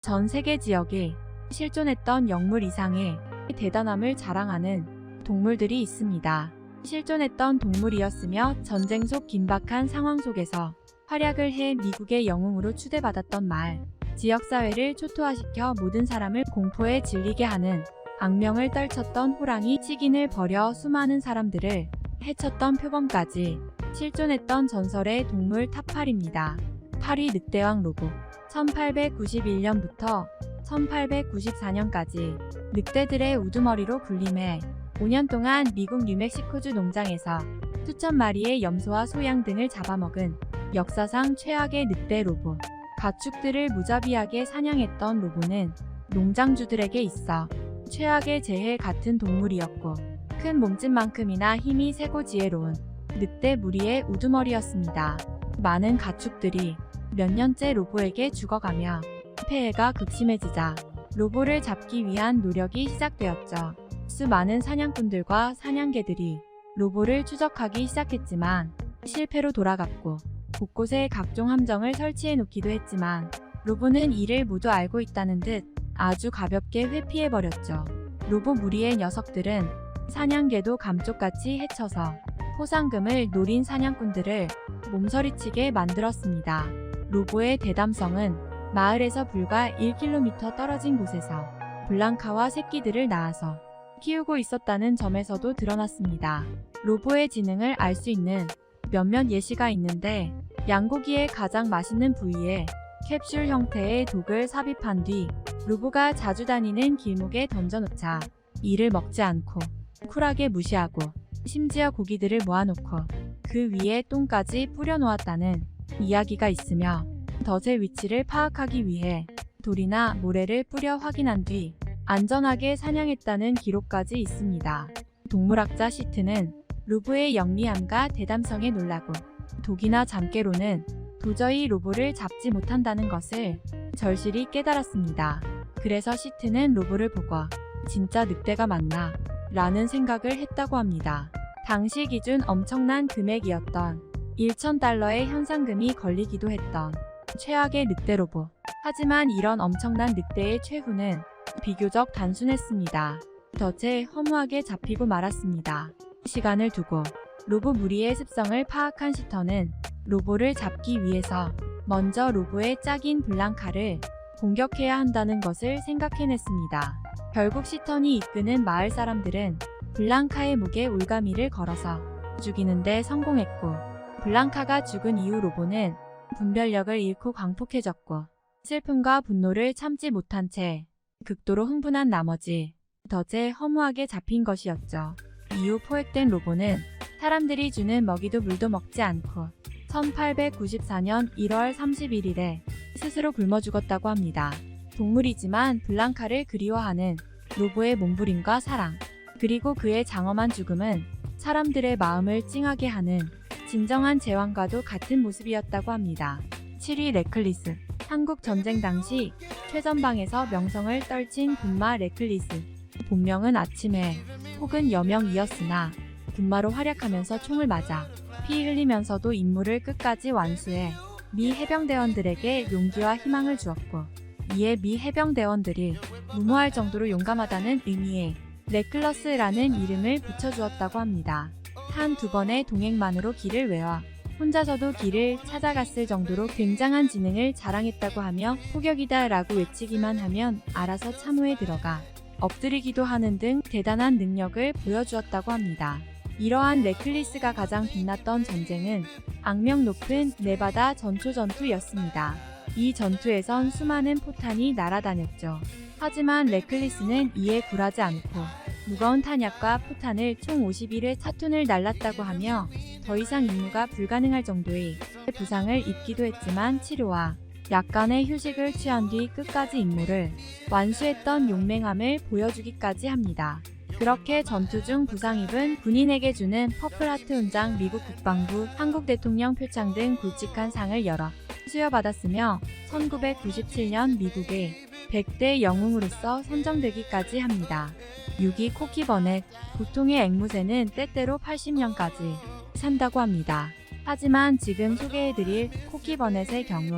전 세계 지역에 실존했던 영물 이상의 대단함을 자랑하는 동물들이 있습니다. 실존했던 동물이었으며 전쟁 속 긴박한 상황 속에서 활약을 해 미국의 영웅으로 추대받았던 말, 지역사회를 초토화시켜 모든 사람을 공포에 질리게 하는 악명을 떨쳤던 호랑이 치긴을 버려 수많은 사람들을 해쳤던 표범까지 실존했던 전설의 동물 탑8입니다. 8위 늑대왕 로보. 1891년부터 1894년까지 늑대들의 우두머리로 군림해 5년 동안 미국 뉴멕시코주 농장에서 수천 마리의 염소와 소양 등을 잡아먹은 역사상 최악의 늑대 로보. 가축들을 무자비하게 사냥했던 로보는 농장주들에게 있어 최악의 재해 같은 동물이었고, 큰 몸집만큼이나 힘이 세고 지혜로운 늑대 무리의 우두머리였습니다. 많은 가축들이 몇 년째 로보에게 죽어가며 폐해가 극심해지자 로보를 잡기 위한 노력이 시작되었죠. 수많은 사냥꾼들과 사냥개들이 로보를 추적하기 시작했지만 실패로 돌아갔고, 곳곳에 각종 함정을 설치해 놓기도 했지만 로보는 이를 모두 알고 있다는 듯 아주 가볍게 회피해버렸죠. 로보 무리의 녀석들은 사냥개도 감쪽같이 해쳐서 포상금을 노린 사냥꾼들을 몸서리치게 만들었습니다. 로보의 대담성은 마을에서 불과 1km 떨어진 곳에서 블랑카와 새끼들을 낳아서 키우고 있었다는 점에서도 드러났습니다. 로보의 지능을 알 수 있는 몇몇 예시가 있는데, 양고기의 가장 맛있는 부위에 캡슐 형태의 독을 삽입한 뒤 로보가 자주 다니는 길목에 던져놓자 이를 먹지 않고 쿨하게 무시하고 심지어 고기들을 모아놓고 그 위에 똥까지 뿌려놓았다는 이야기가 있으며, 덫의 위치를 파악하기 위해 돌이나 모래를 뿌려 확인한 뒤 안전하게 사냥했다는 기록까지 있습니다. 동물학자 시트는 로보의 영리함과 대담성에 놀라고 독이나 잠깨로는 도저히 로보를 잡지 못한다는 것을 절실히 깨달았습니다. 그래서 시트는 로보를 보고 진짜 늑대가 맞나? 라는 생각을 했다고 합니다. 당시 기준 엄청난 금액이었던 1,000달러의 현상금이 걸리기도 했던 최악의 늑대 로보. 하지만 이런 엄청난 늑대의 최후는 비교적 단순했습니다. 덫에 허무하게 잡히고 말았습니다. 시간을 두고 로보 무리의 습성을 파악한 시터는 로보를 잡기 위해서 먼저 로보의 짝인 블랑카를 공격해야 한다는 것을 생각해냈습니다. 결국 시턴이 이끄는 마을 사람들은 블랑카의 목에 올가미를 걸어서 죽이는 데 성공했고, 블랑카가 죽은 이후 로보는 분별력을 잃고 광폭해졌고, 슬픔과 분노를 참지 못한 채 극도로 흥분한 나머지 덫에 허무하게 잡힌 것이었죠. 이후 포획된 로보는 사람들이 주는 먹이도 물도 먹지 않고 1894년 1월 31일에 스스로 굶어 죽었다고 합니다. 동물이지만 블랑카를 그리워하는 로보의 몸부림과 사랑, 그리고 그의 장엄한 죽음은 사람들의 마음을 찡하게 하는 진정한 제왕과도 같은 모습이었다고 합니다. 7위 레클리스. 한국 전쟁 당시 최전방에서 명성을 떨친 군마 레클리스. 본명은 아침해 혹은 여명이었으나 군마로 활약하면서 총을 맞아 피 흘리면서도 임무를 끝까지 완수해 미 해병대원들에게 용기와 희망을 주었고, 이에 미 해병대원들이 무모할 정도로 용감하다는 의미의 레클러스라는 이름을 붙여주었다고 합니다. 한두 번의 동행만으로 길을 외워 혼자서도 길을 찾아갔을 정도로 굉장한 지능을 자랑했다고 하며 포격이다 라고 외치기만 하면 알아서 참호에 들어가 엎드리기도 하는 등 대단한 능력을 보여주었다고 합니다. 이러한 레클리스가 가장 빛났던 전쟁은 악명 높은 네바다 전초 전투였습니다. 이 전투에선 수많은 포탄이 날아다녔죠. 하지만 레클리스는 이에 굴하지 않고 무거운 탄약과 포탄을 총 51회 차툰을 날랐다고 하며 더 이상 임무가 불가능할 정도의 부상을 입기도 했지만 치료와 약간의 휴식을 취한 뒤 끝까지 임무를 완수했던 용맹함을 보여주기까지 합니다. 그렇게 전투 중 부상 입은 군인에게 주는 퍼플하트 훈장, 미국 국방부, 한국 대통령 표창 등 굵직한 상을 여러 수여받았으며 1997년 미국의 100대 영웅으로서 선정되기까지 합니다. 6위 코키 버넷. 보통의 앵무새는 때때로 80년까지 산다고 합니다. 하지만 지금 소개해드릴 코키 버넷의 경우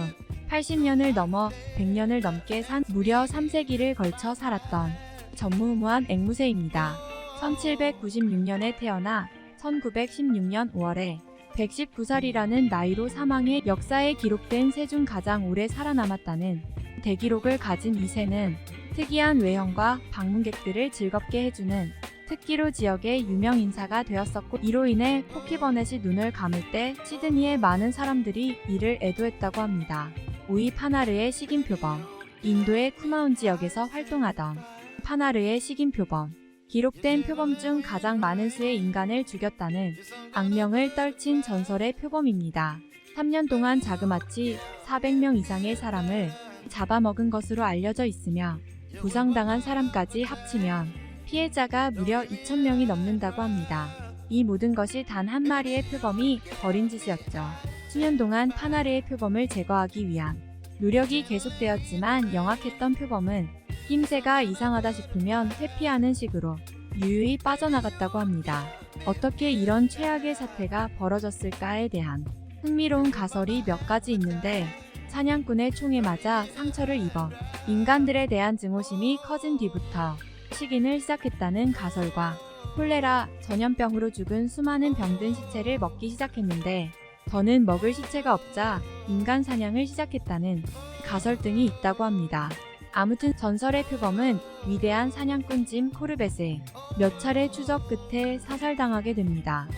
80년을 넘어 100년을 넘게 산 무려 3세기를 걸쳐 살았던 전무후무한 앵무새입니다. 1796년에 태어나 1916년 5월에 119살이라는 나이로 사망해 역사에 기록된 새 중 가장 오래 살아남았다는 대기록을 가진 이 새는 특이한 외형과 방문객들을 즐겁게 해주는 특기로 지역의 유명 인사가 되었었고, 이로 인해 포키버넷이 눈을 감을 때 시드니의 많은 사람들이 이를 애도했다고 합니다. 5위 파나르의 식인표범. 인도의 쿠마운 지역에서 활동하던 파나르의 식인표범. 기록된 표범 중 가장 많은 수의 인간을 죽였다는 악명을 떨친 전설의 표범입니다. 3년 동안 자그마치 400명 이상의 사람을 잡아먹은 것으로 알려져 있으며 부상당한 사람까지 합치면 피해자가 무려 2,000명이 넘는다고 합니다. 이 모든 것이 단 한 마리의 표범이 벌인 짓이었죠. 수년 동안 파나르의 표범을 제거하기 위한 노력이 계속되었지만 영악했던 표범은 힘새가 이상하다 싶으면 회피하는 식으로 유유히 빠져나갔다고 합니다. 어떻게 이런 최악의 사태가 벌어졌을까에 대한 흥미로운 가설이 몇 가지 있는데, 사냥꾼의 총에 맞아 상처를 입어 인간들에 대한 증오심이 커진 뒤부터 식인을 시작했다는 가설과 콜레라 전염병으로 죽은 수많은 병든 시체를 먹기 시작했는데 더는 먹을 시체가 없자 인간 사냥을 시작했다는 가설 등이 있다고 합니다. 아무튼 전설의 표범은 위대한 사냥꾼 짐 코르벳의 몇 차례 추적 끝에 사살당하게 됩니다.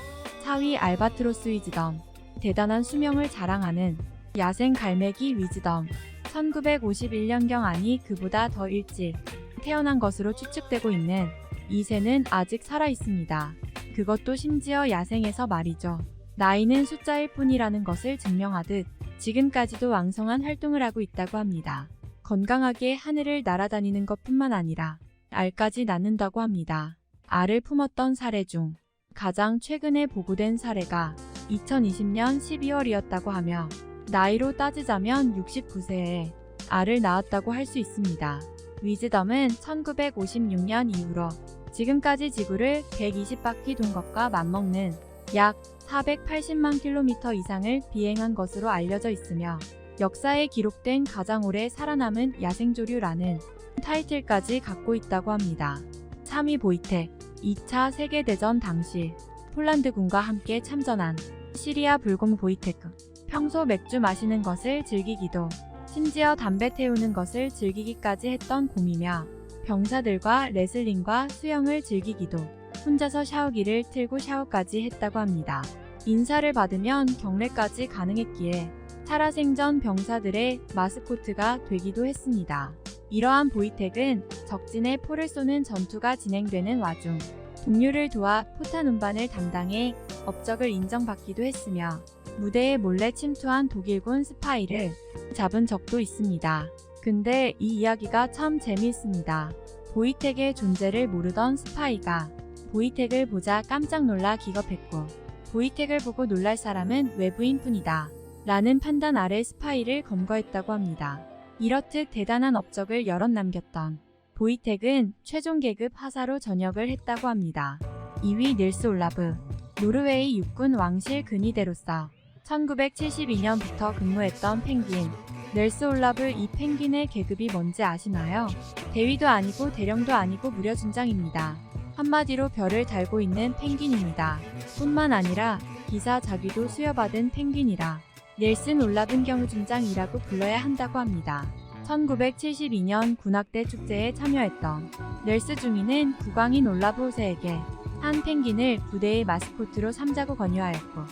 4위 알바트로스 위즈덤. 대단한 수명을 자랑하는 야생 갈매기 위즈덤. 1951년경 아니 그보다 더 일찍 태어난 것으로 추측되고 있는 이 새는 아직 살아있습니다. 그것도 심지어 야생에서 말이죠. 나이는 숫자일 뿐이라는 것을 증명하듯 지금까지도 왕성한 활동을 하고 있다고 합니다. 건강하게 하늘을 날아다니는 것뿐만 아니라 알까지 낳는다고 합니다. 알을 품었던 사례 중 가장 최근에 보고된 사례가 2020년 12월이었다고 하며 나이로 따지자면 69세에 알을 낳았다고 할 수 있습니다. 위즈덤은 1956년 이후로 지금까지 지구를 120바퀴 돈 것과 맞먹는 약 480만 킬로미터 이상을 비행한 것으로 알려져 있으며 역사에 기록된 가장 오래 살아남은 야생조류라는 타이틀까지 갖고 있다고 합니다. 3위 보이텍. 2차 세계대전 당시 폴란드군과 함께 참전한 시리아 불곰 보이테크. 평소 맥주 마시는 것을 즐기기도 심지어 담배 태우는 것을 즐기기까지 했던 곰이며 병사들과 레슬링과 수영을 즐기기도 혼자서 샤워기를 틀고 샤워까지 했다고 합니다. 인사를 받으면 경례까지 가능했기에 살아생전 병사들의 마스코트가 되기도 했습니다. 이러한 보이텍은 적진에 포를 쏘는 전투가 진행되는 와중 동료를 도와 포탄 운반을 담당해 업적을 인정받기도 했으며 무대에 몰래 침투한 독일군 스파이를 잡은 적도 있습니다. 근데 이 이야기가 참 재미있습니다. 보이텍의 존재를 모르던 스파이가 보이텍을 보자 깜짝 놀라 기겁했고 보이텍을 보고 놀랄 사람은 외부인 뿐이다 라는 판단 아래 스파이를 검거했다고 합니다. 이렇듯 대단한 업적을 여럿 남겼던 보이텍은 최종 계급 하사로 전역을 했다고 합니다. 2위 닐스 올라브. 노르웨이 육군 왕실 근위대로서 1972년부터 근무했던 펭귄 닐스 올라브. 이 펭귄의 계급이 뭔지 아시나요? 대위도 아니고 대령도 아니고 무려 준장입니다. 한마디로 별을 달고 있는 펭귄입니다. 뿐만 아니라 기사 자귀도 수여받은 펭귄이라 닐슨 올라븐 경우준장이라고 불러야 한다고 합니다. 1972년 군악대 축제에 참여했던 닐스 중위는 국왕인 올라브 호세에게 한 펭귄을 부대의 마스코트로 삼자고 권유하였고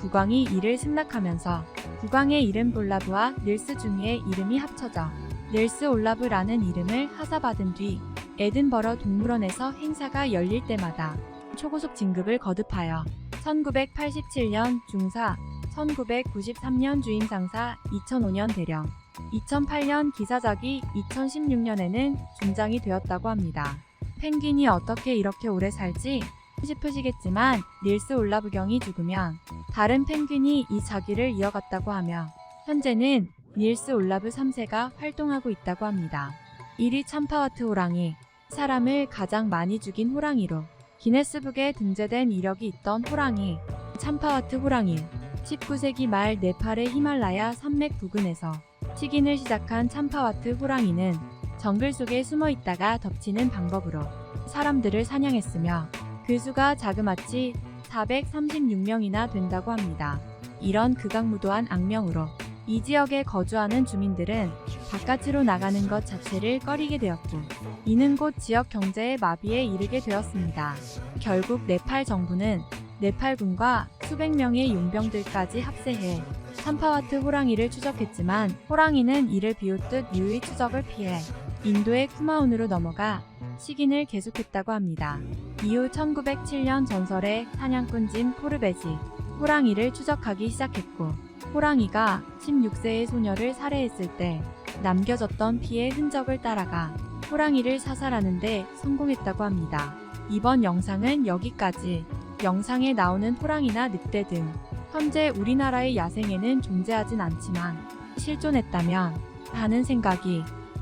국왕이 이를 승낙하면서 국왕의 이름 올라브와 닐스 중위의 이름이 합쳐져 닐스 올라브라는 이름을 하사받은 뒤 에든버러 동물원에서 행사가 열릴 때마다 초고속 진급을 거듭하여 1987년 중사, 1993년 주임상사, 2005년 대령, 2008년 기사자기, 2016년에는 중장이 되었다고 합니다. 펭귄이 어떻게 이렇게 오래 살지 싶으시겠지만 닐스 올라브 경이 죽으면 다른 펭귄이 이 자기를 이어갔다고 하며 현재는 닐스 올라브 3세가 활동하고 있다고 합니다. 1위 참파와트 호랑이. 사람을 가장 많이 죽인 호랑이로 기네스북에 등재된 이력이 있던 호랑이 참파와트 호랑이. 19세기 말 네팔의 히말라야 산맥 부근에서 식인을 시작한 참파와트 호랑이는 정글 속에 숨어 있다가 덮치는 방법으로 사람들을 사냥했으며 그 수가 자그마치 436명이나 된다고 합니다. 이런 극악무도한 악명으로 이 지역에 거주하는 주민들은 바깥으로 나가는 것 자체를 꺼리게 되었고, 이는 곧 지역 경제의 마비에 이르게 되었습니다. 결국 네팔 정부는 네팔군과 수백 명의 용병들까지 합세해 참파와트 호랑이를 추적했지만 호랑이는 이를 비웃듯 유유히 추적을 피해 인도의 쿠마운으로 넘어가 식인을 계속했다고 합니다. 이후 1907년 전설의 사냥꾼 짐 코르벳이 호랑이를 추적하기 시작했고, 호랑이가 16세의 소녀를 살해했을 때 남겨졌던 피의 흔적을 따라가 호랑이를 사살하는 데 성공했다고 합니다. 이번 영상은 여기까지. 영상에 나오는 호랑이나 늑대 등 현재 우리나라의 야생에는 존재하진 않지만 실존했다면 하는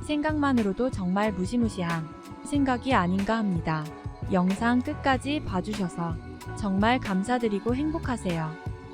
생각만으로도 정말 무시무시한 생각이 아닌가 합니다. 영상 끝까지 봐주셔서 정말 감사드리고 행복하세요.